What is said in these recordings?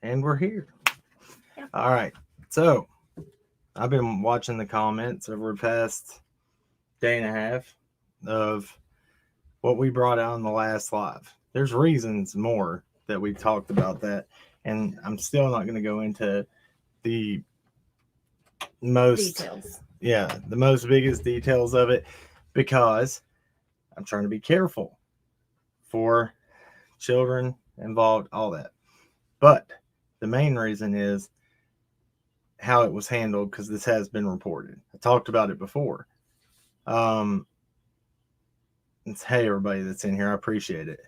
And we're here. Yeah. All right. So I've been watching the comments over the past day and a half of what we brought out in the last live. There's reasons more that we talked about that. And I'm still not going to go into the most, Details. the most biggest details of it because I'm trying to be careful for children involved, all that. But the main reason is how it was handled because this has been reported. I talked about it before. Um, it's, hey, everybody that's in here, I appreciate it.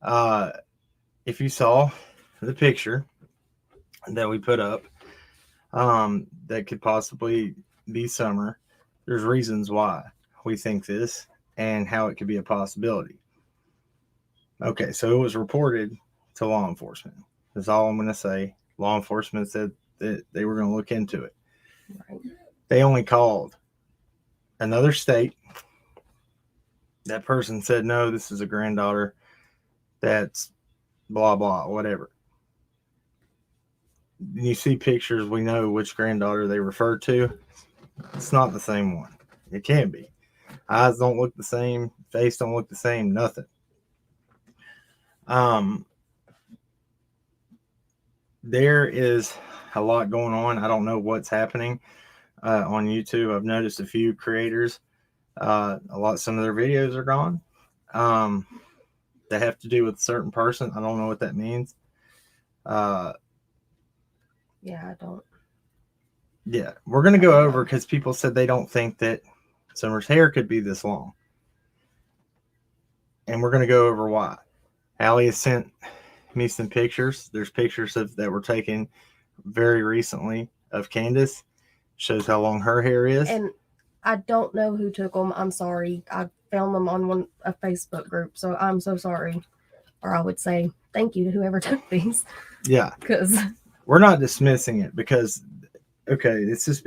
Uh, if you saw the picture that we put up, that could possibly be Summer, there's reasons why we think this and how it could be a possibility. Okay, so it was reported to law enforcement. That's all I'm going to say. Law enforcement said that they were going to look into it. Right. They only called another state. That person said, no, this is a granddaughter. That's blah, blah, whatever. You see pictures, we know which granddaughter they refer to. It's not the same one. It can't be. Eyes don't look the same. Face don't look the same. Nothing. Um, there is a lot going on. I don't know what's happening on YouTube. I've noticed a few creators. Some of their videos are gone. That have to do with a certain person. I don't know what that means. Yeah, I don't. Yeah, we're gonna go over because people said they don't think that Summer's hair could be this long, and we're gonna go over why. Allie has sent me some pictures. There's pictures that were taken very recently of Candace. Shows how long her hair is. And I don't know who took them. I'm sorry. I found them on a Facebook group, so I'm so sorry. Or I would say thank you to whoever took these. Yeah, because we're not dismissing it because okay, it's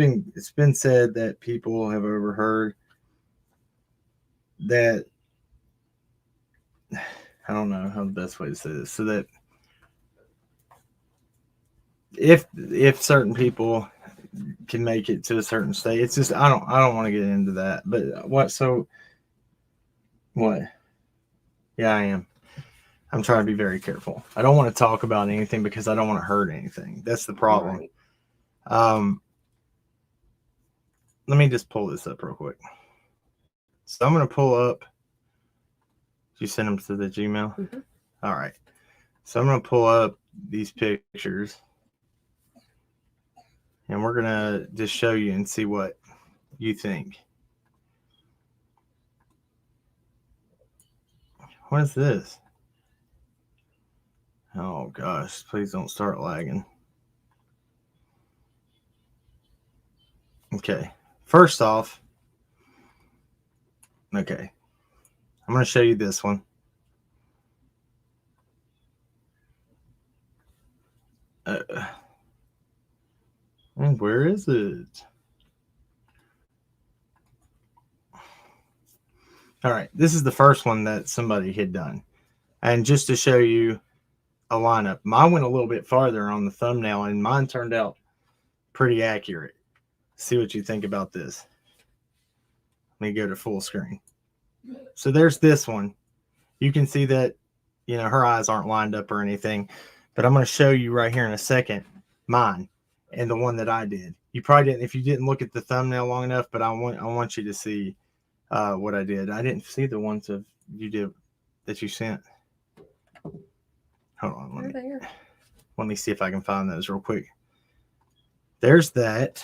been said that people have overheard that. I don't know how the best way to say this. So that if certain people can make it to a certain state, it's just I don't want to get into that. But what? So what? Yeah, I am. I'm trying to be very careful. I don't want to talk about anything because I don't want to hurt anything. That's the problem. Right. Let me just pull this up real quick. So I'm going to pull up. Did you send them to the Gmail? Mm-hmm. All right. So I'm going to pull up these pictures. And we're going to just show you and see what you think. What is this? Oh, gosh. Please don't start lagging. Okay. First off, okay. I'm going to show you this one. And where is it? All right. This is the first one that somebody had done. And just to show you a lineup, mine went a little bit farther on the thumbnail, and mine turned out pretty accurate. See what you think about this. Let me go to full screen. So there's this one. You can see that, her eyes aren't lined up or anything, but I'm going to show you right here in a second mine and the one that I did. You probably didn't, if you didn't look at the thumbnail long enough, but I want you to see what I did. I didn't see the ones of you did that you sent. Hold on, let me see if I can find those real quick. There's that.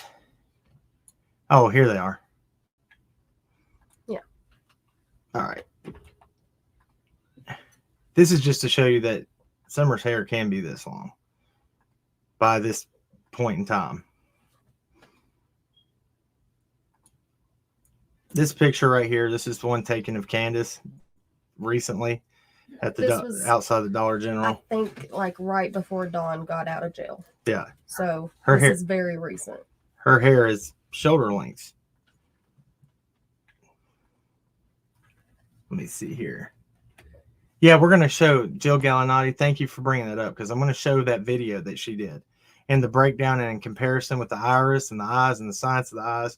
Oh, here they are. Yeah. All right. This is just to show you that Summer's hair can be this long by this point in time. This picture right here, this is the one taken of Candace recently at the outside the Dollar General. I think like right before Dawn got out of jail. Yeah. So this is very recent. Her hair is shoulder length. Let me see here. Yeah, we're going to show Jill Gallinati. Thank you for bringing that up because I'm going to show that video that she did and the breakdown and in comparison with the iris and the eyes and the science of the eyes.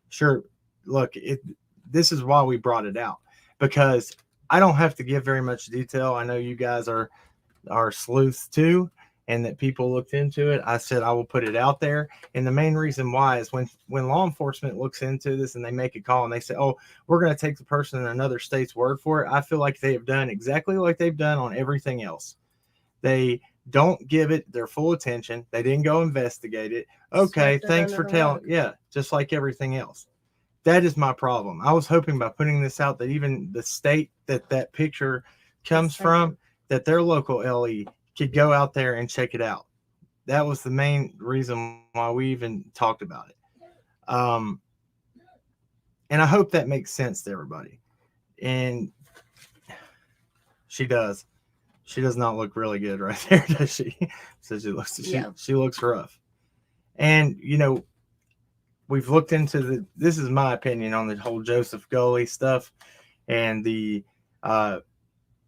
Sure, look, this is why we brought it out because I don't have to give very much detail. I know you guys are sleuths too, and that people looked into it. I said I will put it out there, and the main reason why is when law enforcement looks into this and they make a call and they say, "Oh, we're going to take the person in another state's word for it," I feel like they have done exactly like they've done on everything else. They don't give it their full attention. They didn't go investigate it. Okay, thanks for telling. Yeah, just like everything else. That is my problem. I was hoping by putting this out that even the state that picture comes from, that their local LE could go out there and check it out. That was the main reason why we even talked about it. And I hope that makes sense to everybody. And she does. She does not look really good right there, does she? So she looks rough. And we've looked into this is my opinion on the whole Joseph Gully stuff and the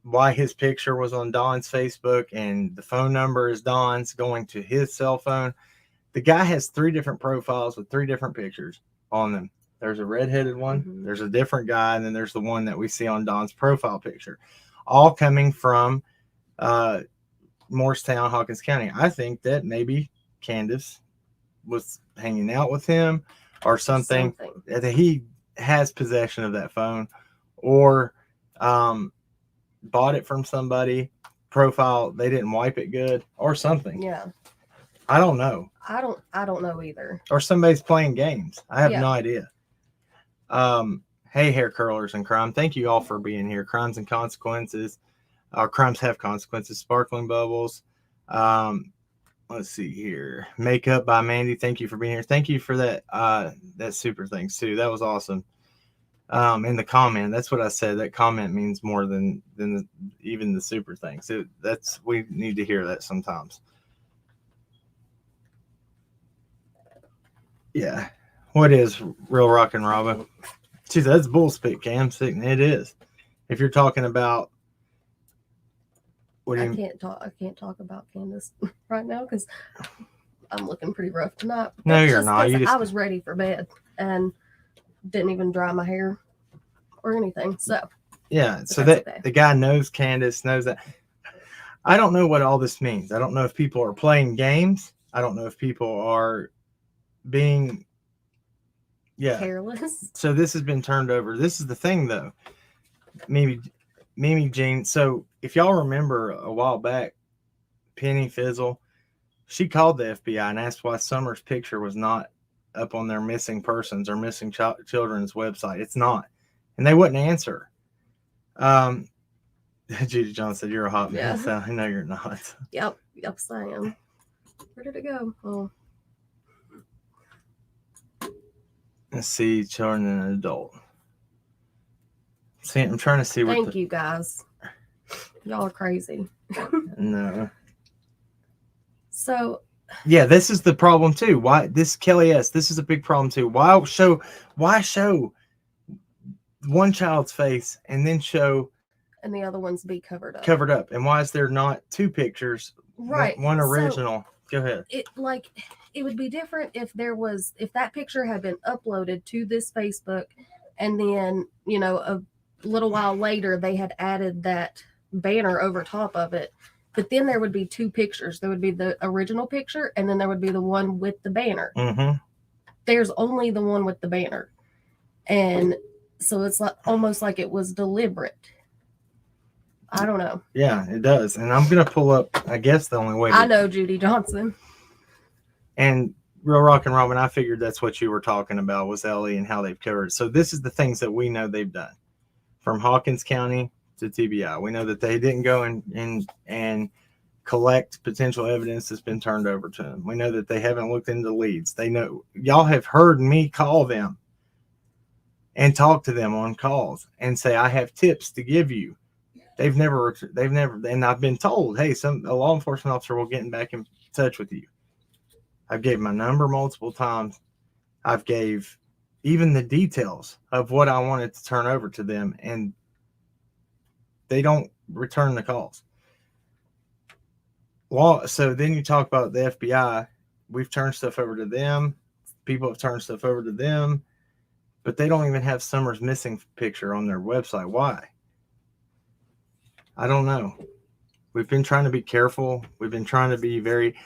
why his picture was on Don's Facebook and the phone number is Don's going to his cell phone. The guy has 3 different profiles with 3 different pictures on them. There's a redheaded one, there's a different guy, and then there's the one that we see on Don's profile picture. All coming from Morristown, Hawkins County. I think that maybe Candace was hanging out with him or something. That he has possession of that phone or bought it from somebody, profile, they didn't wipe it good or something. Yeah. I don't know. I don't know either. Or somebody's playing games. I have no idea. Hey, hair curlers and crime. Thank you all for being here. Crimes and consequences. Our crimes have consequences. Sparkling bubbles. Let's see here. Makeup by Mandy. Thank you for being here. Thank you for that super thanks too. That was awesome. In the comment, that's what I said. That comment means more than even the super thanks. We need to hear that sometimes. Yeah. What is real rock and Robbo? Geez, that's bull spit, Cam. It is. If you're talking about I can't talk about Candace right now because I'm looking pretty rough tonight. No, you're not. I was ready for bed and didn't even dry my hair or anything. So yeah, so that the guy knows Candace, knows that. I don't know what all this means. I don't know if people are playing games. I don't know if people are being careless. So this has been turned over. This is the thing though. Mimi Jean. So if y'all remember a while back, Penny Fizzle, she called the FBI and asked why Summer's picture was not up on their missing persons or missing children's website. It's not. And they wouldn't answer. Judy John said, "You're a hot mess." I know you're not. Yep, I am. Where did it go? Oh. Let's see, children and an adult. See, I'm trying to see. Thank you, guys. Y'all are crazy. No. So. Yeah, this is the problem too. Why this Kelly S? This is a big problem too. Why show one child's face and then show and the other ones be covered up? And why is there not 2 pictures? Right. One original. Go ahead. It would be different if that picture had been uploaded to this Facebook and then, a little while later they had added that banner over top of it. But then there would be 2 pictures. There would be the original picture and then there would be the one with the banner. Mm-hmm. There's only the one with the banner. And so it's almost like it was deliberate. I don't know. Yeah, it does. And I'm going to pull up, I guess the only way. I know Judy Johnson. And Real Rock and Robin, I figured that's what you were talking about was LE and how they've covered it. So this is the things that we know they've done. From Hawkins County to TBI. We know that they didn't go and collect potential evidence that's been turned over to them. We know that they haven't looked into leads. They know y'all have heard me call them and talk to them on calls and say, I have tips to give you. They've never, and I've been told, hey, a law enforcement officer will get back in touch with you. I've gave my number multiple times. I've gave even the details of what I wanted to turn over to them, and they don't return the calls. Well, so then you talk about the FBI. We've turned stuff over to them. People have turned stuff over to them, but they don't even have Summer's missing picture on their website. Why? I don't know. We've been trying to be careful. We've been trying to be very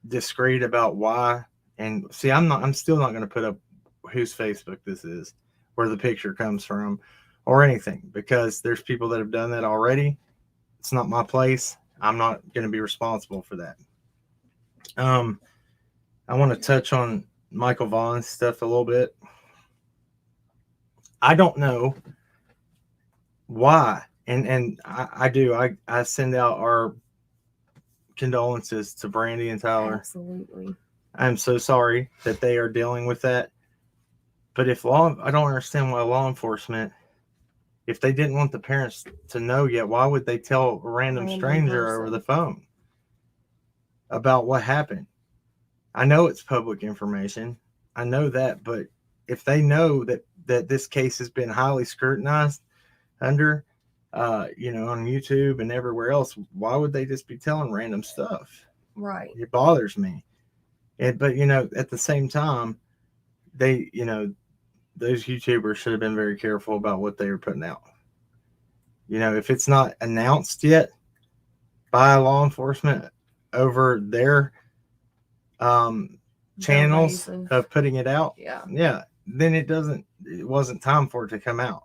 discreet about why. And see, I'm still not going to put up whose Facebook this is, where the picture comes from, or anything, because there's people that have done that already. It's not my place. I'm not going to be responsible for that. I want to touch on Michael Vaughn's stuff a little bit. I don't know why, and I do. I send out our condolences to Brandy and Tyler. Absolutely. I'm so sorry that they are dealing with that. But I don't understand why law enforcement, if they didn't want the parents to know yet, why would they tell a random stranger person over the phone about what happened? I know it's public information. I know that, but if they know that this case has been highly scrutinized under, on YouTube and everywhere else, why would they just be telling random stuff? Right. It bothers me. But at the same time, they, those YouTubers should have been very careful about what they were putting out. If it's not announced yet by law enforcement over their channels of putting it out, then it wasn't time for it to come out.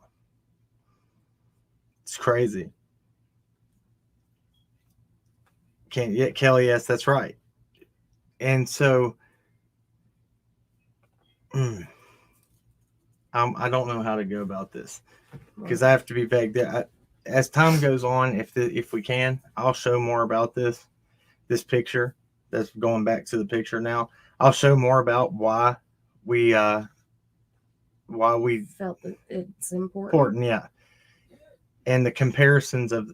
It's crazy. Kelly, yes, that's right. And so I don't know how to go about this, because I have to be vague. As time goes on, if we can, I'll show more about this picture. That's going back to the picture now. I'll show more about why we felt that it's important. Yeah. And the comparisons of,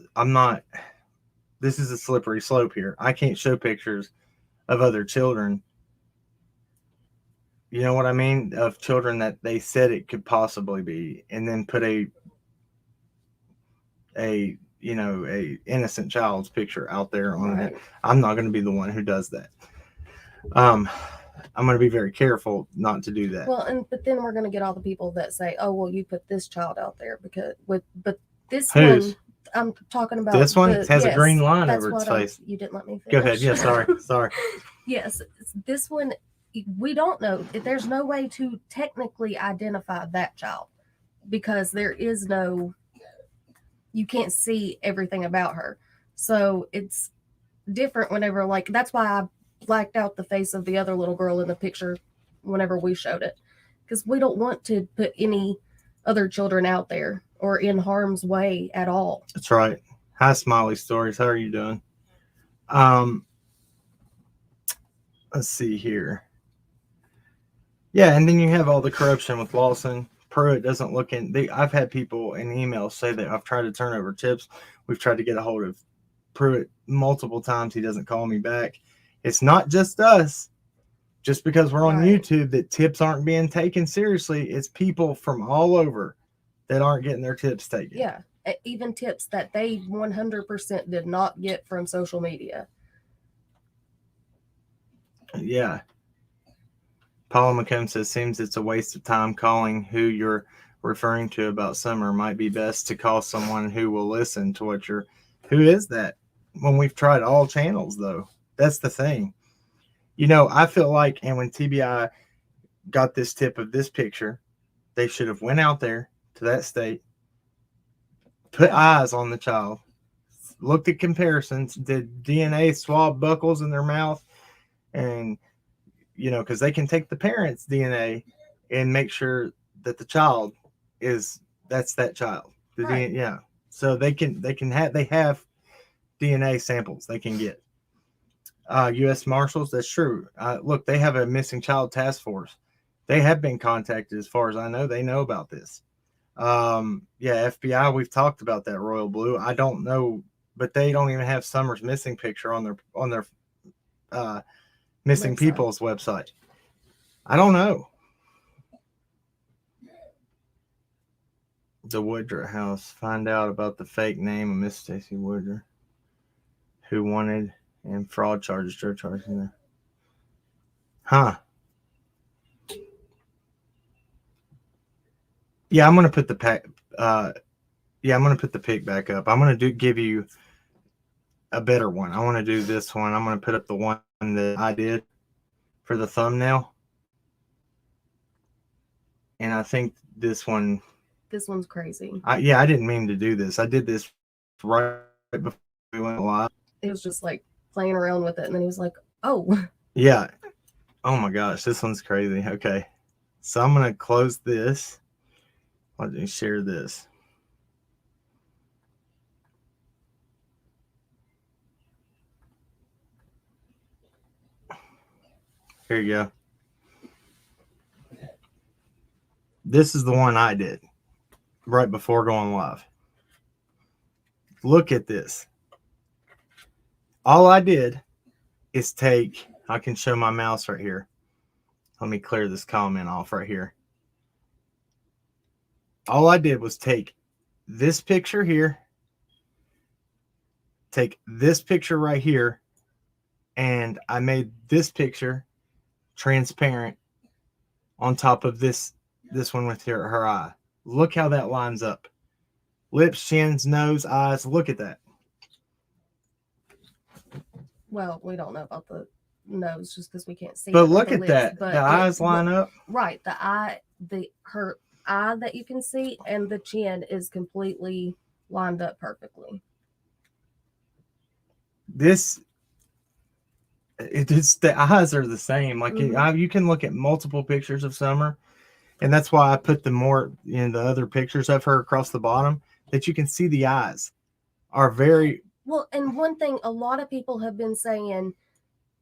this is a slippery slope here. I can't show pictures of other children. You know what I mean? Of children that they said it could possibly be, and then put a innocent child's picture out there on it. I'm not going to be the one who does that. I'm going to be very careful not to do that. Well, but then we're going to get all the people that say, "Oh, well, you put this child out there but this Who's? one." I'm talking about this one. It has a green line over its face. You didn't let me finish. Go ahead. Yeah, sorry. Yes, this one, we don't know. There's no way to technically identify that child, because there is no, you can't see everything about her. So it's different whenever, that's why I blacked out the face of the other little girl in the picture whenever we showed it, because we don't want to put any other children out there or in harm's way at all. That's right. Hi, Smiley Stories. How are you doing? Let's see here. Yeah, and then you have all the corruption with Lawson. Pruitt doesn't look in. I've had people in emails say that I've tried to turn over tips. We've tried to get a hold of Pruitt multiple times. He doesn't call me back. It's not just us. Just because we're on YouTube that tips aren't being taken seriously. It's people from all over that aren't getting their tips taken. Yeah, even tips that they 100% did not get from social media. Yeah. Paula McComb says, seems it's a waste of time calling who you're referring to about Summer. Might be best to call someone who will listen to what you're... Who is that? When we've tried all channels, though. That's the thing. I feel like, and when TBI got this tip of this picture, they should have went out there to that state, put eyes on the child, looked at comparisons, did DNA swab buckles in their mouth, and because they can take the parents' DNA and make sure that the child that's that child. The DNA, yeah. So they have DNA samples they can get. U.S. Marshals, that's true. Look, they have a missing child task force. They have been contacted, as far as I know. They know about this. FBI, we've talked about that, Royal Blue. I don't know, but they don't even have Summer's missing picture on their missing people's website. I don't know. The Woodruff house. Find out about the fake name of Miss Stacy Woodruff, who wanted and fraud charges, drug charges in there. Huh. Yeah, I'm gonna put the pack. I'm gonna put the pic back up. I'm gonna give you a better one. I want to do this one. I'm gonna put up the one that I did for the thumbnail, and I think this one. This one's crazy. I didn't mean to do this. I did this right before we went live. It was just like playing around with it, and then he was like, "Oh." Yeah. Oh my gosh, this one's crazy. Okay, so I'm gonna close this. Let me share this. Here you go. This is the one I did right before going live. Look at this. All I did is take, I can show my mouse right here. Let me clear this comment off right here. All I did was take this picture here, take this picture right here, and I made this picture transparent on top of this one with her eye. Look how that lines up. Lips, chins, nose, eyes. Look at that. Well, we don't know about the nose just because we can't see. But look at that. The eyes line up. Right. Her eye that you can see and the chin is completely lined up perfectly. It's the eyes are the same. Like you can look at multiple pictures of Summer, and that's why I put the other pictures of her across the bottom, that you can see the eyes are very well. And one thing a lot of people have been saying,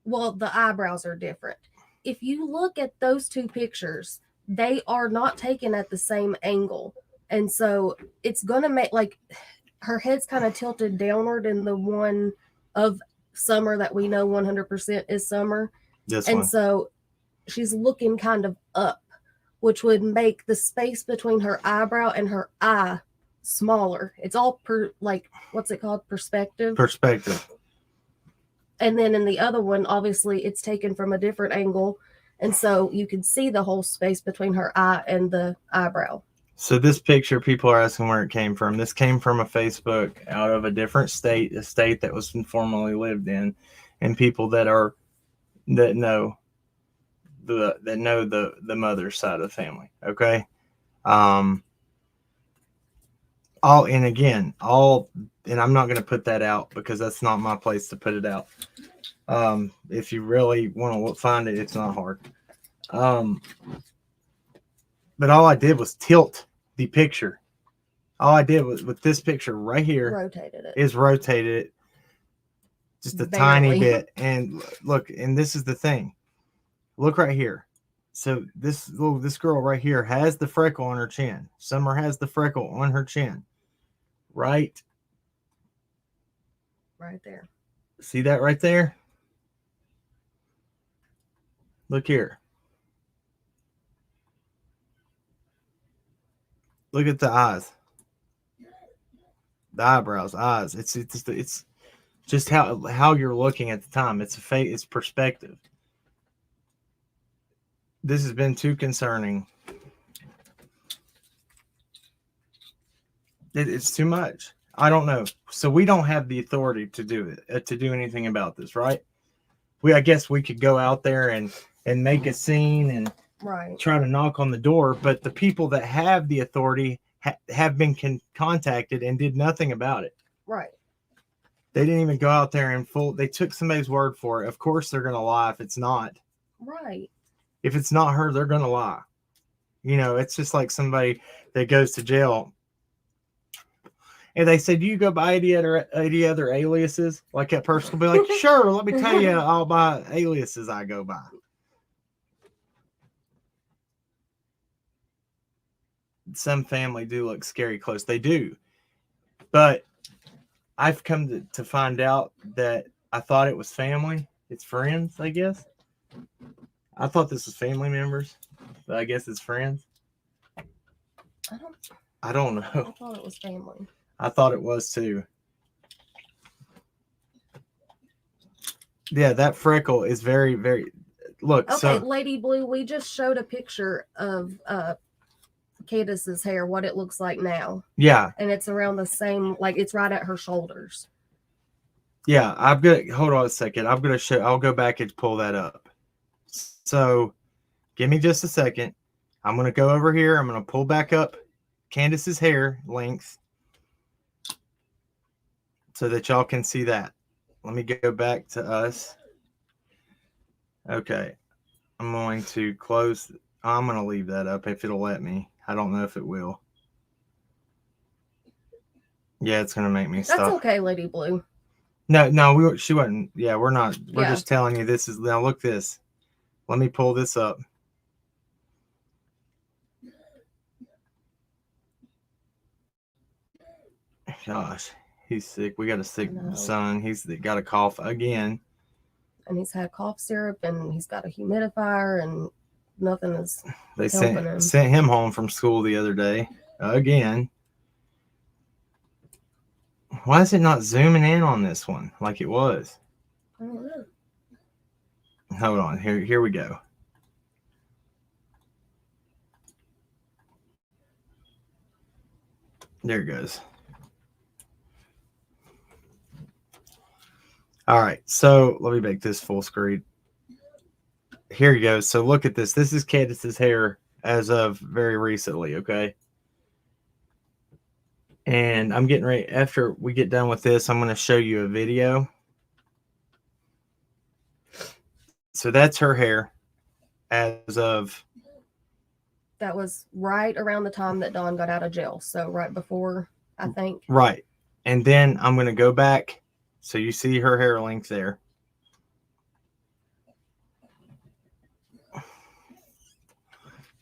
well, the eyebrows are different. If you look at those two pictures, they are not taken at the same angle, and so it's gonna make, like, her head's kind of tilted downward in the one of Summer that we know 100% is Summer. And so she's looking kind of up, which would make the space between her eyebrow and her eye smaller. It's all what's it called? Perspective. And then in the other one, obviously it's taken from a different angle. And so you can see the whole space between her eye and the eyebrow. So this picture, people are asking where it came from. This came from a Facebook out of a different state, a state that was formerly lived in, and people that know the mother's side of the family. Okay. And I'm not going to put that out because that's not my place to put it out. If you really want to find it, it's not hard. But all I did was tilt the picture. All I did was with this picture right here, rotated it just a tiny bit. And look, and this is the thing. Look right here. So this girl right here has the freckle on her chin. Summer has the freckle on her chin. Right there. See that right there? Look here. Look at the eyes, the eyebrows, eyes. It's just how you're looking at the time. It's perspective. This has been too concerning. It's too much. I don't know. So we don't have the authority to do it, to do anything about this, right? I guess we could go out there and make a scene and try to knock on the door, but the people that have the authority have been contacted and did nothing about it. Right. They didn't even go out there they took somebody's word for it. Of course they're going to lie if it's not. Right. If it's not her, they're going to lie. It's just like somebody that goes to jail and they say, do you go by any other aliases? Like that person will be like, sure, let me tell you all my aliases I go by. Some family do look scary close. They do. But I've come to find out that I thought it was family. It's friends, I guess. I thought this was family members, but I guess it's friends. I don't I know. thought it was family. I thought it was too. Yeah, that freckle is very, very. Look, Okay, so Lady Blue, we just showed a picture of Candace's hair, what it looks like now. yeah, And it's around the same, like it's right at her shoulders. yeah. I'm gonna hold on a second. I'm gonna show. I'll go back and pull that up. So, give me just a second. I'm gonna go over here. I'm gonna pull back up Candace's hair length so that y'all can see that. Let me go back to us. Okay, I'm going to close. I'm going to leave that up if it'll let me. I don't know if it will. Yeah, it's going to make me stop. That's okay, Lady Blue. No, she wasn't. Yeah, we're not. We're Yeah. just telling you this is. Now look this. Let me pull this up. Gosh, he's sick. We got a sick son. He's got a cough again. And he's had cough syrup, and he's got a humidifier, and nothing is They helping him. sent him home from school the other day again. Why is it not zooming in on this one like it was? I don't know. Hold on. Here we go. There it goes. All right. So let me make this full screen. Here you go. So look at this. This is Candace's hair as of very recently. Okay. And I'm getting ready. After we get done with this, I'm going to show you a video. So that's her hair as of. That was right around the time that Dawn got out of jail. So right before, I think. Right. And then I'm going to go back. So you see her hair length there.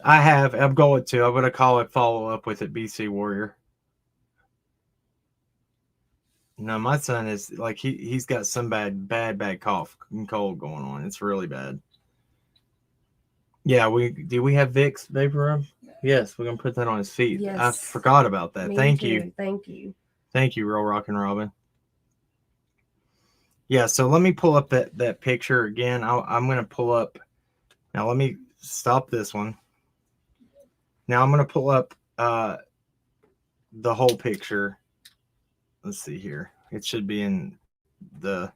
I'm going to call it follow up with it, BC Warrior. No, my son is like, he's got some bad cough and cold going on. It's really bad. Yeah, do we have Vicks vapor rub? Yes, we're gonna put that on his feet. Yes. I forgot about that. Thank you. Thank you. Thank you, Real Rock and Robin. Yeah, so let me pull up that picture again. I'm gonna pull up. Now let me stop this one. Now I'm gonna pull up the whole picture. Let's see here. It should be in the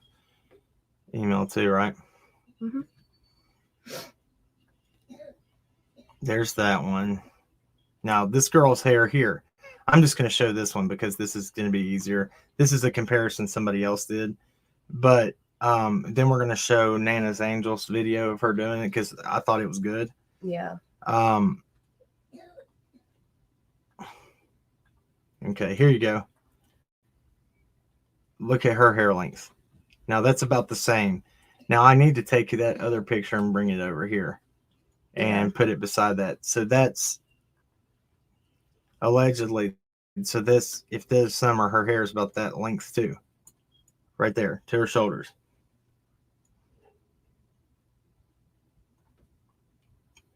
email too, right? Mm-hmm. There's that one. Now, this girl's hair here. I'm just going to show this one because this is going to be easier. This is a comparison somebody else did. But then we're going to show Nana's Angels video of her doing it because I thought it was good. Yeah. Okay, here you go. Look at her hair length. Now, that's about the same. Now, I need to take that other picture and bring it over here and put it beside that. So that's allegedly. So if this summer, her hair is about that length too. Right there to her shoulders.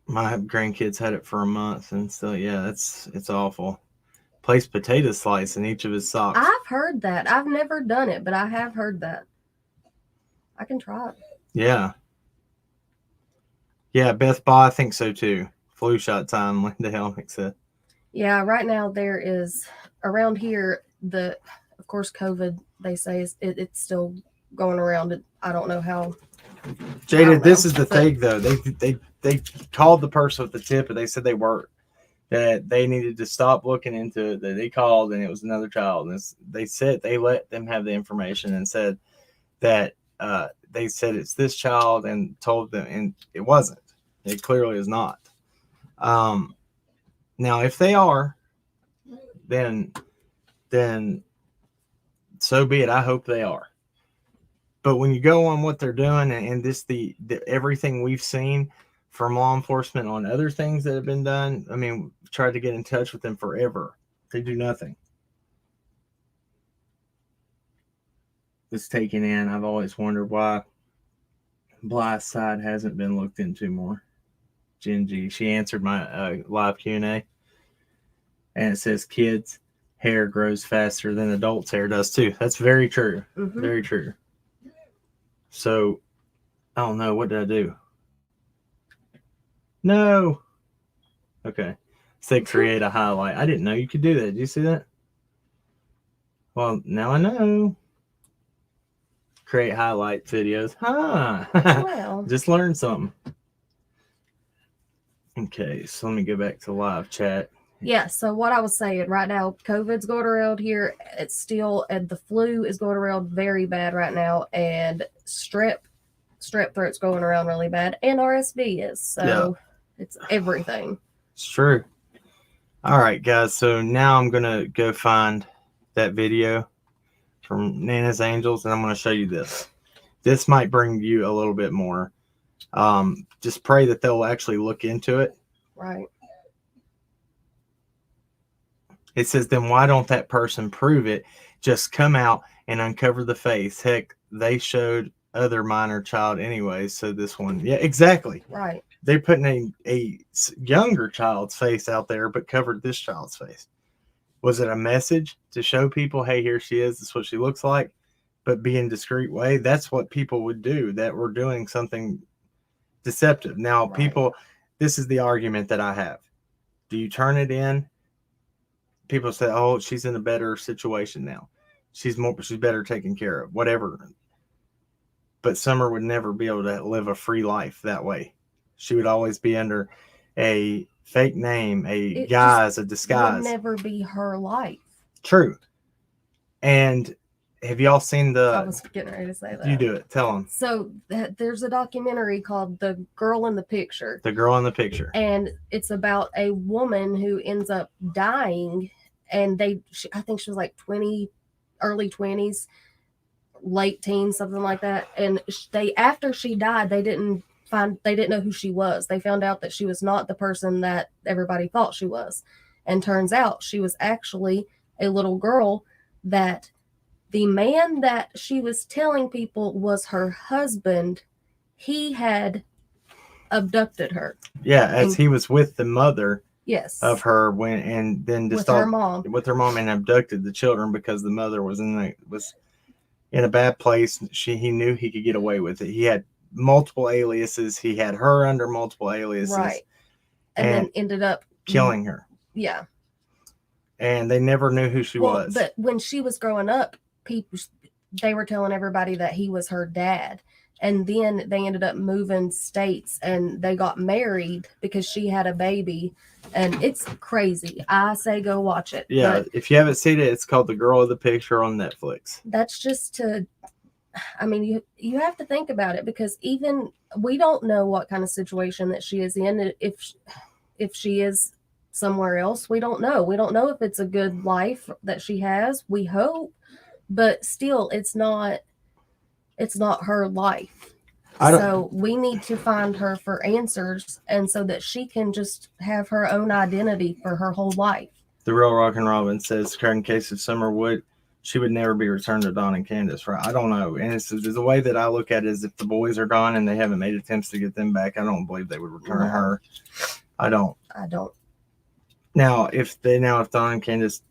My grandkids had it for a month and still, yeah, it's awful. Place potato slice in each of his socks. I've heard that. I've never done it, but I have heard that. I can try it. Yeah. Yeah, Beth Ba, I think so too. Flu shot time, Linda Helmick said. Yeah, right now there is around here of course COVID they say it's still going around. I don't know how. Jada, this is the thing though. They called the person with the tip, and they said that they needed to stop looking into it. That they called, and it was another child. And they said they let them have the information and said that they said it's this child and told them, and it wasn't. It clearly is not. Now, if they are, then so be it. I hope they are. But when you go on what they're doing and the everything we've seen from law enforcement on other things that have been done, I mean, we've tried to get in touch with them forever. They do nothing. It's taken in. I've always wondered why Blythe's side hasn't been looked into more. Jen G, she answered my live Q&A. And it says kids' hair grows faster than adults' hair does too. That's very true. Mm-hmm. Very true. So I don't know. What did I do? No. Okay. Say create a highlight. I didn't know you could do that. Did you see that? Well, now I know. Create highlight videos. Huh. Well, Just learned something. Okay, so let me go back to live chat. yeah. So what I was saying right now, COVID's going around here. It's still, and the flu is going around very bad right now, and strep throat's going around really bad, and RSV is. So it's everything. It's true. All right, guys. So now I'm gonna go find that video from Nana's Angels, and I'm gonna show you this. This might bring you a little bit more. Just pray that they'll actually look into it. Right. It says, then why don't that person prove it? Just come out and uncover the face. Heck, they showed other minor child anyway. So this one, yeah, exactly. Right. They're putting a younger child's face out there, but covered this child's face. Was it a message to show people, hey, here she is, this is what she looks like, but be in a discreet way? That's what people would do, that were doing something deceptive. Now, Right. people, this is the argument that I have. Do you turn it in? People say, oh, she's in a better situation now. She's better taken care of, whatever. But Summer would never be able to live a free life that way. She would always be under a fake name, a guise, a disguise. Would never be her life. True. And have y'all seen I was getting ready to say that. You do it. Tell them. So there's a documentary called The Girl in the Picture. The Girl in the Picture. And it's about a woman who ends up dying, and I think she was like early 20s, late teens, something like that. And after she died, they didn't know who she was. They found out that she was not the person that everybody thought she was. And turns out she was actually a little girl that the man that she was telling people was her husband. He had abducted her. Yeah, as he was with the mother. Yes. Of her then with her mom and abducted the children because the mother was in a bad place. He knew he could get away with it. He had multiple aliases. He had her under multiple aliases. Right. And then ended up killing her. Yeah. And they never knew who she was. But when she was growing up, they were telling everybody that he was her dad. And then they ended up moving states, and they got married because she had a baby. And it's crazy. I say go watch it. Yeah, if you haven't seen it, it's called The Girl of the Picture on Netflix. That's just you have to think about it, because even we don't know what kind of situation that she is in. If she is somewhere else, we don't know. We don't know if it's a good life that she has. We hope, but still, it's not her life. So we need to find her for answers, and so that she can just have her own identity for her whole life. The Real Rockin' Robin says, in case of Summer she would never be returned to Don and Candace, right? I don't know. And it's the way that I look at it is, if the boys are gone and they haven't made attempts to get them back, I don't believe they would return her. I don't. Now, if Don and Candace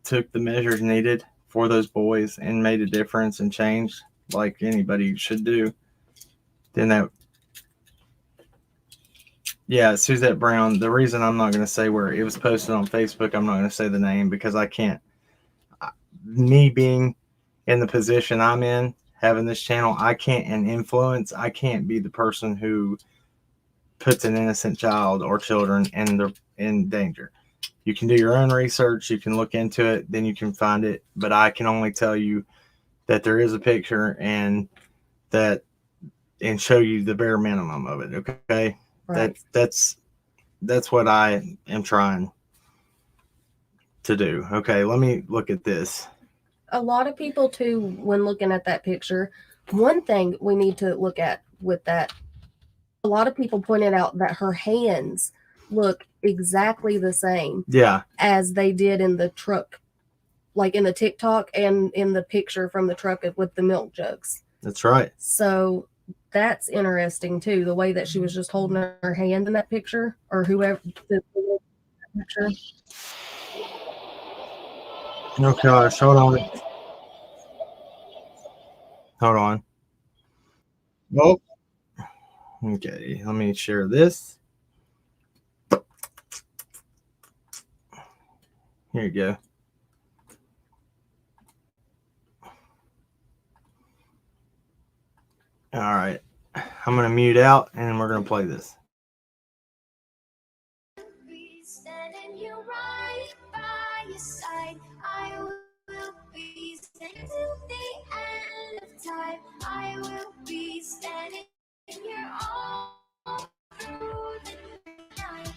took the measures needed for those boys and made a difference and changed, like anybody should do, then Suzette Brown, the reason I'm not going to say where it was posted on Facebook, I'm not going to say the name, because I can't. Me being in the position I'm in, having this channel, I can't be the person who puts an innocent child or children in danger. You can do your own research, you can look into it, then you can find it, but I can only tell you that there is a picture and show you the bare minimum of it. Okay. Right. That's what I am trying to do. Okay. Let me look at this. A lot of people too, when looking at that picture, one thing we need to look at with that, a lot of people pointed out that her hands look exactly the same. Yeah. As they did in the truck, like in the TikTok and in the picture from the truck with the milk jugs. That's right. So that's interesting too, the way that she was just holding her hand in that picture, or whoever the picture. Oh gosh, hold on. Hold on. Oh, okay. Let me share this. Here you go. All right. I'm going to mute out and we're going to play this. Standing here right by your side, I will be standing till the end of time. I will be standing here all through the night.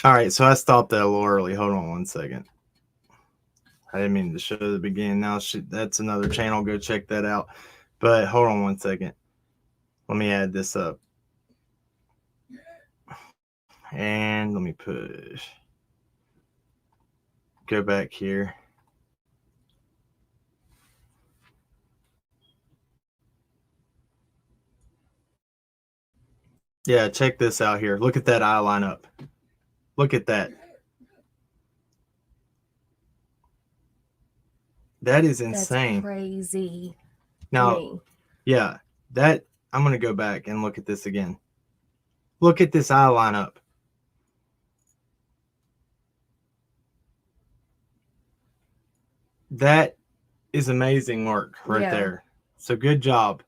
All right, so I stopped that a little early. Hold on one second. I didn't mean to show the beginning. Now that's another channel. Go check that out. But hold on one second. Let me add this up. And let me push. Go back here. Yeah, check this out here. Look at that eye line up. Look at that. That is insane. That's crazy. Now, yeah, that I'm going to go back and look at this again. Look at this eye line up. That is amazing work right there. So good job.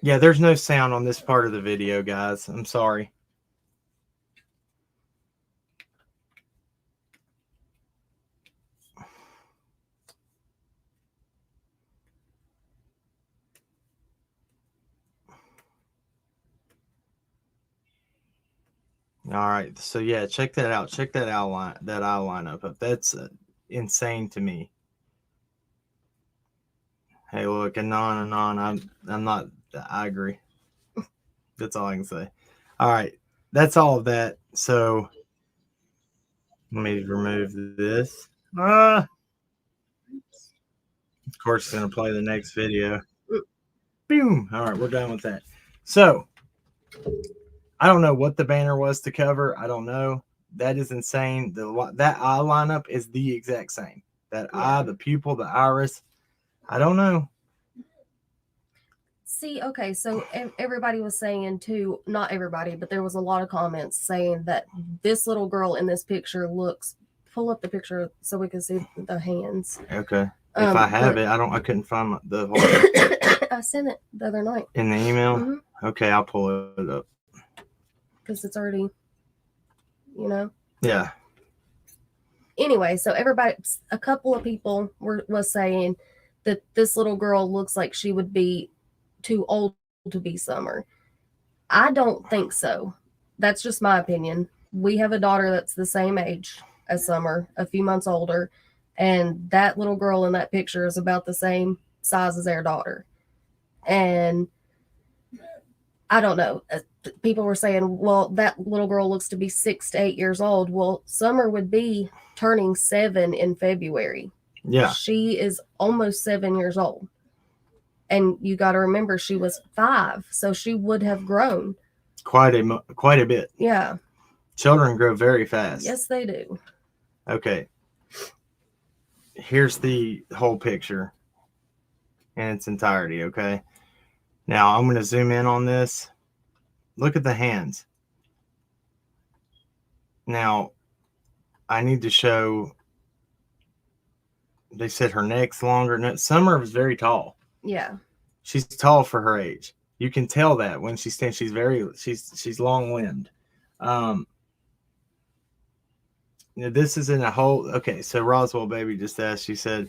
Yeah, there's no sound on this part of the video, guys. I'm sorry. All right, so yeah, check that out. Check that eye line up. That's insane to me. Hey, look, anon. I'm not. I agree. That's all I can say. All right, that's all of that. So let me remove this. Of course, it's gonna play the next video. Boom. All right, we're done with that. So I don't know what the banner was to cover. I don't know. That is insane. That eye lineup is the exact same. That eye, the pupil, the iris. I don't know. See, okay, so everybody was saying too, not everybody, but there was a lot of comments saying that this little girl in this picture looks, pull up the picture so we can see the hands. Okay. If I have it, I couldn't find the whole I sent it the other night. In the email? Mm-hmm. Okay, I'll pull it up. Because it's already, you know? Yeah. Anyway, so a couple of people was saying that this little girl looks like she would be too old to be Summer. I don't think so. That's just my opinion. We have a daughter that's the same age as Summer, a few months older, and that little girl in that picture is about the same size as their daughter. And I don't know. People were saying, well, that little girl looks to be 6 to 8 years old. Well, Summer would be turning 7 in February. Yeah. She is almost 7 years old. And you got to remember, she was 5, so she would have grown quite a bit. Yeah. Children grow very fast. Yes, they do. Okay. here's the whole picture in its entirety. Okay. Now I'm going to zoom in on this. Look at the hands. Now I need to show. They said her neck's longer. No, Summer is very tall. Yeah. She's tall for her age. You can tell that when she stands. She's long limbed. Um, this is in a whole. Okay, so Roswell baby just asked. She said,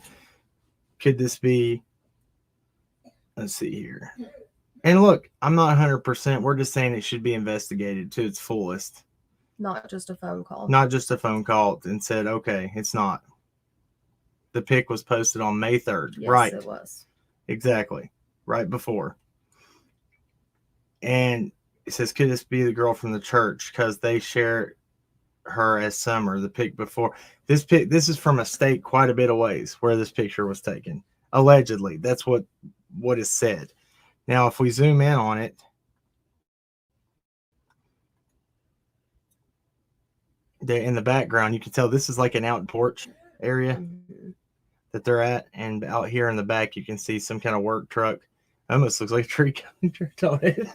"Could this be?" Let's see here. And look, I'm not 100%. We're just saying it should be investigated to its fullest. Not just a phone call. Not just a phone call and said, okay, it's not. The pic was posted on May 3rd. Yes, right. It was. Exactly. Right before. And it says, could this be the girl from the church? Because they share her as Summer, the pic before. This is from a state quite a bit of ways where this picture was taken. Allegedly. That's what is said. Now, if we zoom in on it, in the background, you can tell this is like an out porch area that they're at. And out here in the back, you can see some kind of work truck. Almost looks like a tree coming on it.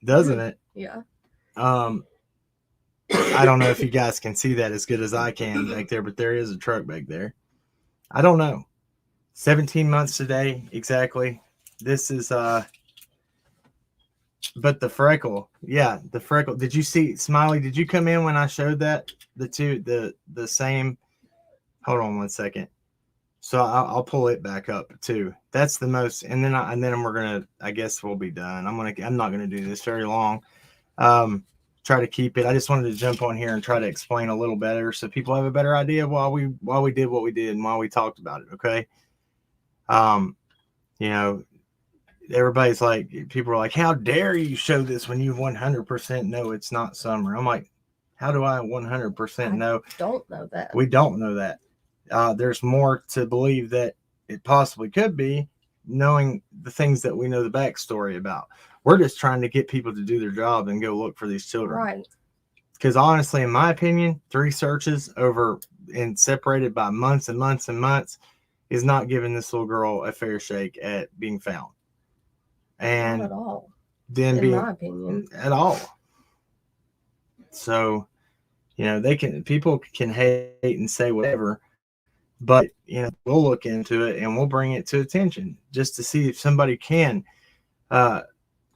Doesn't it? Yeah. I don't know if you guys can see that as good as I can back there, but there is a truck back there. I don't know. 17 months today, exactly. This is but the freckle, yeah, the freckle. Did you see, Smiley? Did you come in when I showed that the same? Hold on 1 second. So I'll pull it back up too. That's the most, and then we're gonna. I guess we'll be done. I'm not gonna do this very long. Try to keep it. I just wanted to jump on here and try to explain a little better so people have a better idea of why we did what we did and why we talked about it. Okay. You know, everybody's like, people are like, how dare you show this when you 100% know it's not Summer? I'm like, how do I 100% know? Don't know that. We don't know that. There's more to believe that it possibly could be, knowing the things that we know the backstory about. We're just trying to get people to do their job and go look for these children. Right. Because honestly, in my opinion, 3 searches over and separated by months and months and months is not giving this little girl a fair shake at being found. And not at all. Then in my opinion. At all. So, you know, people can hate and say whatever, but you know, we'll look into it and we'll bring it to attention just to see if somebody can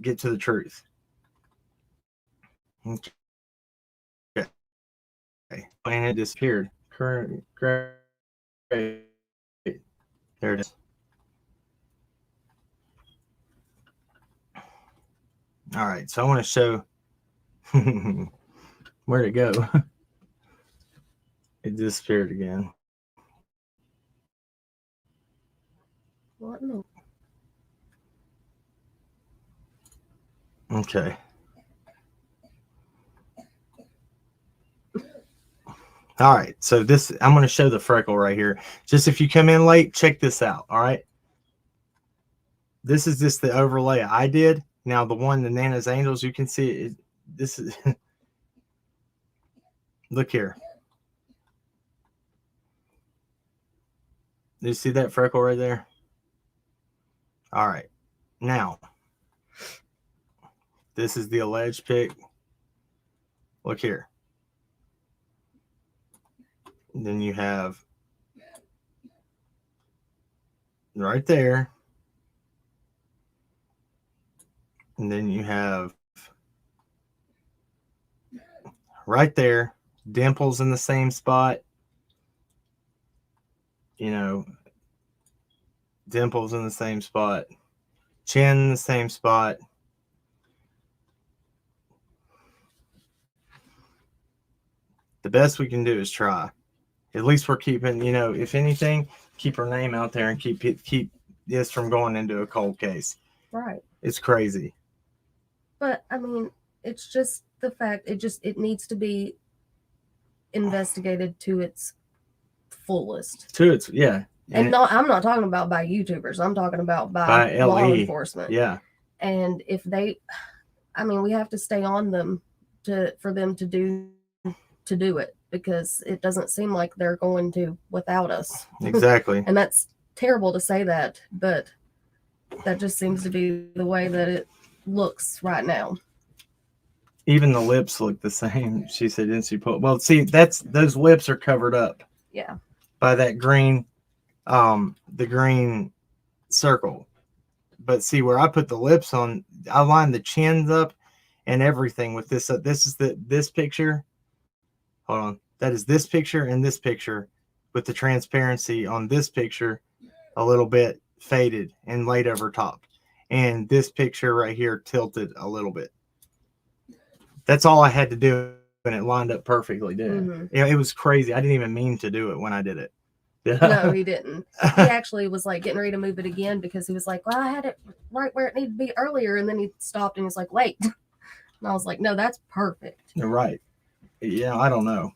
get to the truth. Okay. And it disappeared. Great. There it is. All right, so I want to show where'd it go? It disappeared again. What? No. Okay. All right, so I'm going to show the freckle right here. Just if you come in late, check this out. All right. This is just the overlay I did. Now the one, the Nana's Angels, you can see it. This is look here. Do you see that freckle right there? All right. Now, this is the alleged pic. Look here. And then you have right there. And then you have right there, dimples in the same spot. You know, dimples in the same spot, chin in the same spot. The best we can do is try. At least we're keeping, you know, if anything, keep her name out there and keep this from going into a cold case. Right. It's crazy. But I mean, it's just the fact it needs to be investigated to its fullest. Yeah. And I'm not talking about by YouTubers. I'm talking about by law enforcement. Yeah. And if we have to stay on them for them to do it. because it doesn't seem like they're going to without us. Exactly. And that's terrible to say that, but that just seems to be the way that it looks right now. Even the lips look the same. She said, didn't she put? Well, see, those lips are covered up. Yeah. By that green, the green circle. But see where I put the lips on, I lined the chins up and everything with this. This is this picture. Hold on. That is this picture and this picture with the transparency on this picture a little bit faded and laid over top. And this picture right here tilted a little bit. That's all I had to do, and it lined up perfectly, didn't it? You know, it was crazy. I didn't even mean to do it when I did it. No, he didn't. He actually was like getting ready to move it again because he was like, well, I had it right where it needed to be earlier. And then he stopped and he's like, wait. And I was like, no, that's perfect. You're right. Yeah, I don't know.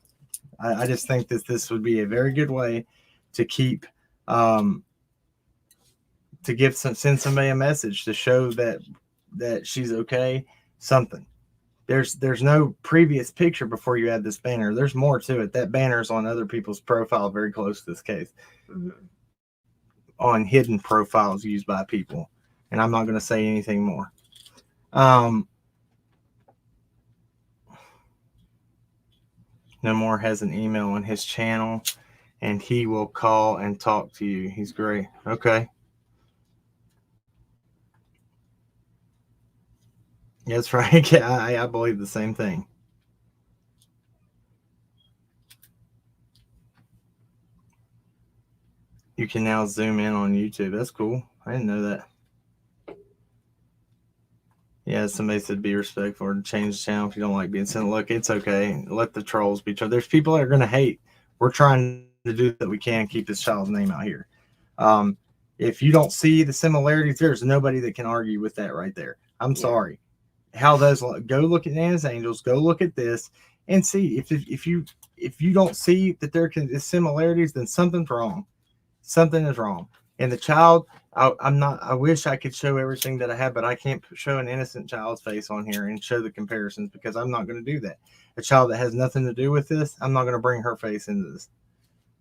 I just think that this would be a very good way to keep, to send somebody a message to show that she's okay. Something. There's no previous picture before you add this banner. There's more to it. That banner's on other people's profile, very close to this case, on hidden profiles used by people. And I'm not going to say anything more. No More has an email on his channel, and he will call and talk to you. He's great. Okay. That's right. I believe the same thing. You can now zoom in on YouTube. That's cool. I didn't know that. Yeah, somebody said be respectful or change the channel if you don't like being sent. Look, it's okay. Let the trolls be trolls. There's people that are going to hate. We're trying to do that we can keep this child's name out here. If you don't see the similarities, there's nobody that can argue with that right there. I'm sorry. How those go look at Nana's Angels, go look at this and see if you don't see that there can be similarities, then something's wrong. Something is wrong. And the child, I wish I could show everything that I have, but I can't show an innocent child's face on here and show the comparisons because I'm not going to do that. A child that has nothing to do with this, I'm not going to bring her face into this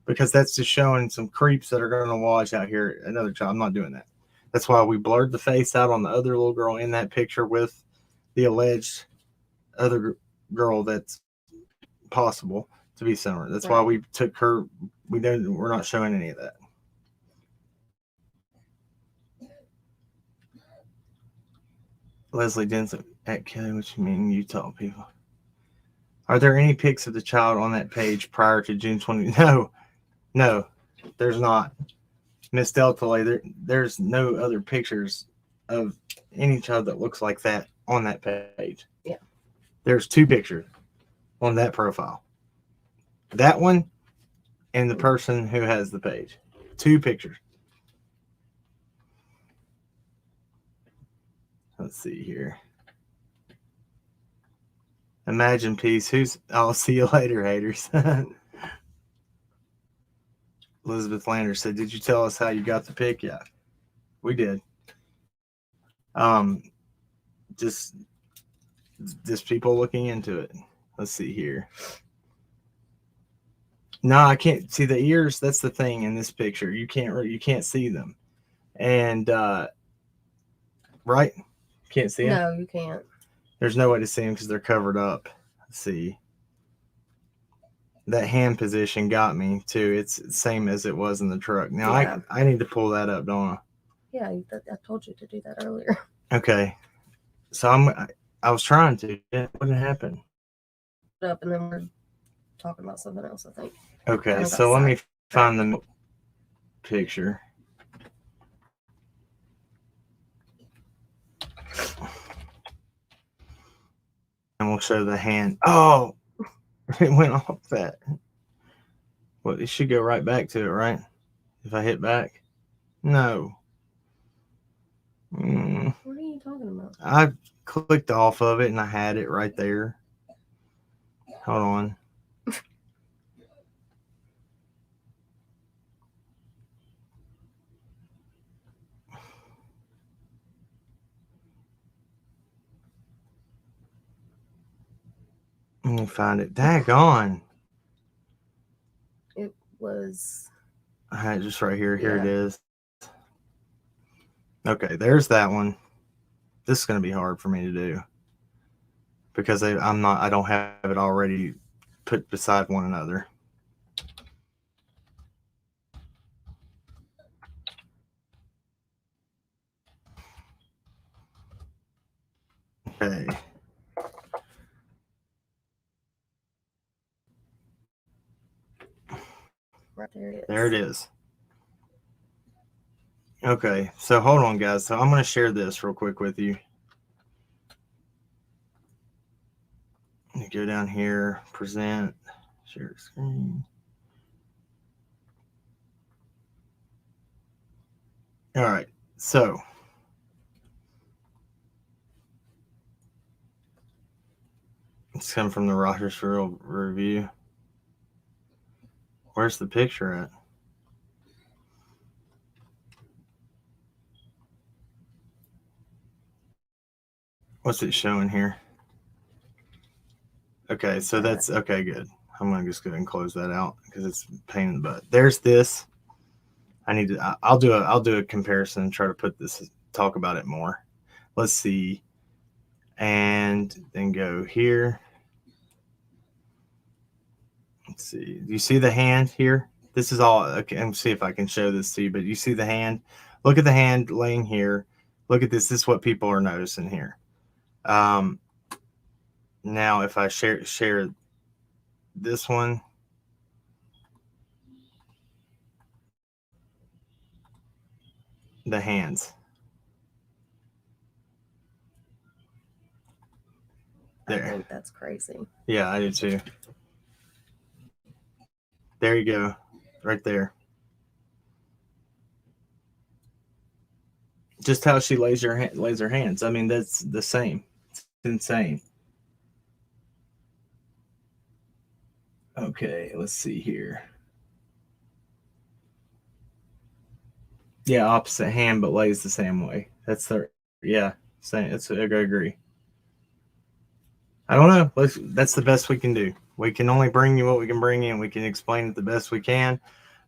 because that's just showing some creeps that are going to watch out here. Another child, I'm not doing that. That's why we blurred the face out on the other little girl in that picture with the alleged other girl that's possible to be similar. That's why we took her. We're not showing any of that. Leslie Denson at Kelly, what you mean Utah people? Are there any pics of the child on that page prior to June 20? No, there's not. Miss Delta, there's no other pictures of any child that looks like that on that page. Yeah. There's 2 pictures on that profile. That one and the person who has the page. 2 pictures. Let's see here. Imagine Peace. I'll see you later, haters. Elizabeth Lander said, did you tell us how you got the pic? Yeah, we did. Just people looking into it. Let's see here. No, I can't see the ears. That's the thing in this picture. You can't see them. And right? Can't see them? No, you can't. There's no way to see them because they're covered up. Let's see. That hand position got me too. It's the same as it was in the truck. Now I need to pull that up, don't I? Yeah, I told you to do that earlier. Okay. So I was trying to. What did happen? Up and then we're talking about something else, I think. Okay, so let me find the picture. And we'll show the hand. Oh, it went off that. Well, it should go right back to it, right? If I hit back? No. What are you talking about? I clicked off of it and I had it right there. Hold on. Let me find it. Daggone. was. I had it just right here. Here it Yeah. is. Okay, there's that one. This is going to be hard for me to do because I don't have it already put beside one another. Okay. Right there it is. There it is. Okay, so hold on, guys. So I'm going to share this real quick with you. You go down here, present, share screen. All right, so it's come from the Rogersville Review. Where's the picture at? What's it showing here? Okay, so that's okay. Good. I'm gonna just go ahead and close that out because it's a pain in the butt. There's this. I need to. I'll do a comparison and try to put this. Talk about it more. Let's see, and then go here. Let's see. Do you see the hand here? This is all. Okay, let me see if I can show this to you. But you see the hand. Look at the hand laying here. Look at this. This is what people are noticing here. Now, if I share this one, the hands. There. I think that's crazy. Yeah, I do too. There you go, right there. Just how she lays her hands. I mean, that's the same. It's insane. Okay, let's see here. Yeah, opposite hand, but lays the same way. That's the same. I agree. I don't know. That's the best we can do. We can only bring you what we can bring you, and we can explain it the best we can.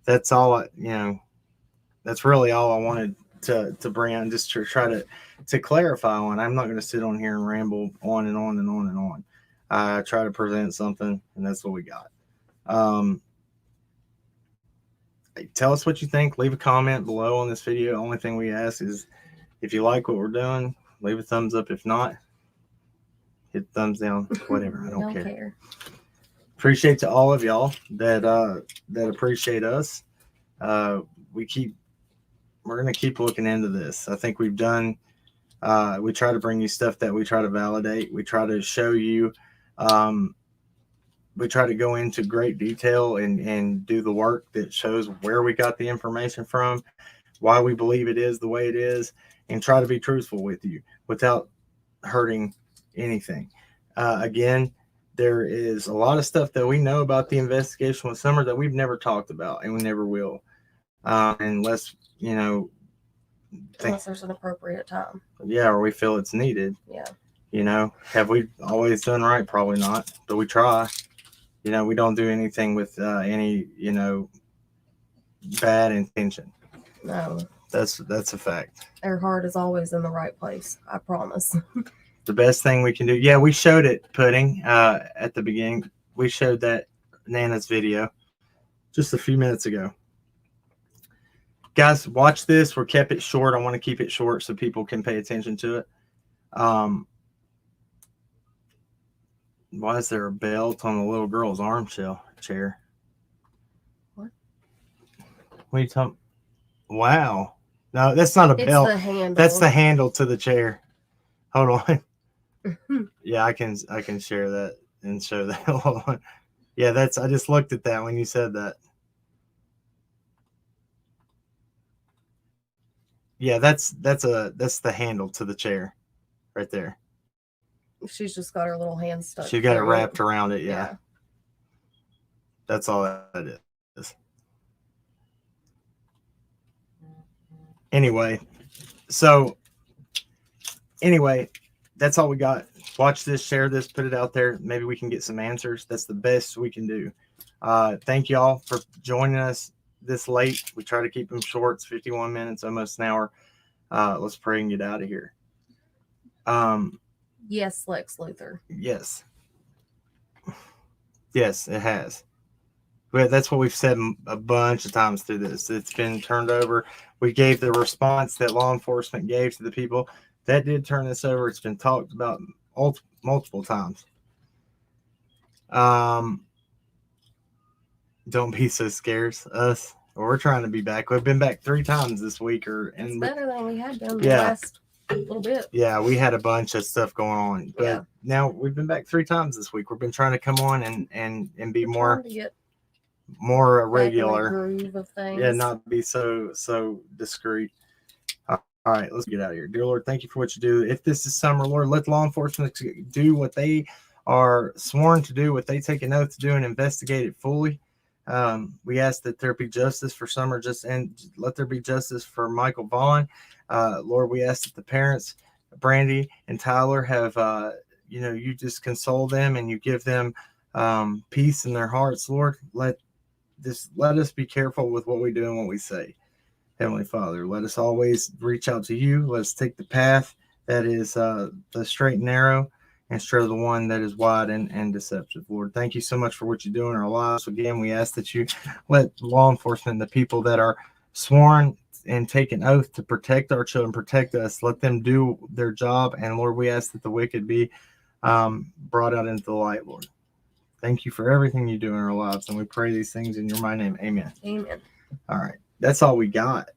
That's all. That's really all I wanted to bring on, just to try to clarify on. I'm not going to sit on here and ramble on and on and on and on. I try to present something, and that's what we got. Tell us what you think. Leave a comment below on this video. The only thing we ask is if you like what we're doing, leave a thumbs up. If not, hit thumbs down. Whatever. I don't care. Appreciate to all of y'all that appreciate us. We're going to keep looking into this. I think we've done, we try to bring you stuff that we try to validate. We try to show you, we try to go into great detail and do the work that shows where we got the information from, why we believe it is the way it is, and try to be truthful with you without hurting anything. Again, there is a lot of stuff that we know about the investigation with Summer that we've never talked about, and we never will. Unless, unless there's an appropriate time. Yeah, or we feel it's needed. Yeah. Have we always done right? Probably not, but we try. We don't do anything with any, bad intention. No. That's a fact. Their heart is always in the right place. I promise. The best thing we can do. Yeah, we showed it, Pudding, at the beginning. We showed that Nana's video just a few minutes ago. Guys, watch this. We're kept it short. I want to keep it short so people can pay attention to it. Why is there a belt on the little girl's chair? What? What are you talking? Wow. No, that's not a belt. The handle. That's the handle to the chair. Hold on. Yeah, I can share that and show that. Hold on. Yeah, I just looked at that when you said that. Yeah, that's the handle to the chair right there. She's just got her little hand stuck. She got it wrapped around it. Yeah. That's all that is. Anyway, that's all we got. Watch this, share this, put it out there. Maybe we can get some answers. That's the best we can do. Thank you all for joining us this late. We try to keep them short. It's 51 minutes, almost an hour. Let's pray and get out of here. Yes, Lex Luthor. Yes, it has. But that's what we've said a bunch of times through this. It's been turned over. We gave the response that law enforcement gave to the people. That did turn this over. It's been talked about multiple times. Don't be so scarce, us. We're trying to be back. We've been back 3 times this week. It's better than we had done the last little bit. Yeah, we had a bunch of stuff going on. But now we've been back 3 times this week. We've been trying to come on and be more regular. Groove of things. Yeah, not be so discreet. All right, let's get out of here. Dear Lord, thank you for what you do. If this is summer, Lord, let law enforcement do what they are sworn to do, what they take an oath to do, and investigate it fully. We ask that there be justice for Summer, and let there be justice for Michael Vaughn. Lord, we ask that the parents, Brandy and Tyler, have you just console them and you give them peace in their hearts. Lord, let us be careful with what we do and what we say. Heavenly Father, let us always reach out to you. Let us take the path that is the straight and narrow, instead of the one that is wide and deceptive. Lord, thank you so much for what you do in our lives. Again, we ask that you let law enforcement, the people that are sworn and take an oath to protect our children, protect us, let them do their job. And Lord, we ask that the wicked be brought out into the light, Lord. Thank you for everything you do in our lives. And we pray these things in your mighty name. Amen. Amen. All right. That's all we got.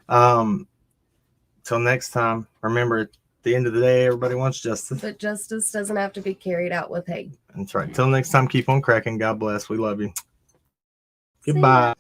Till next time, remember, at the end of the day, everybody wants justice. But justice doesn't have to be carried out with hate. That's right. Till next time, keep on cracking. God bless. We love you. Goodbye.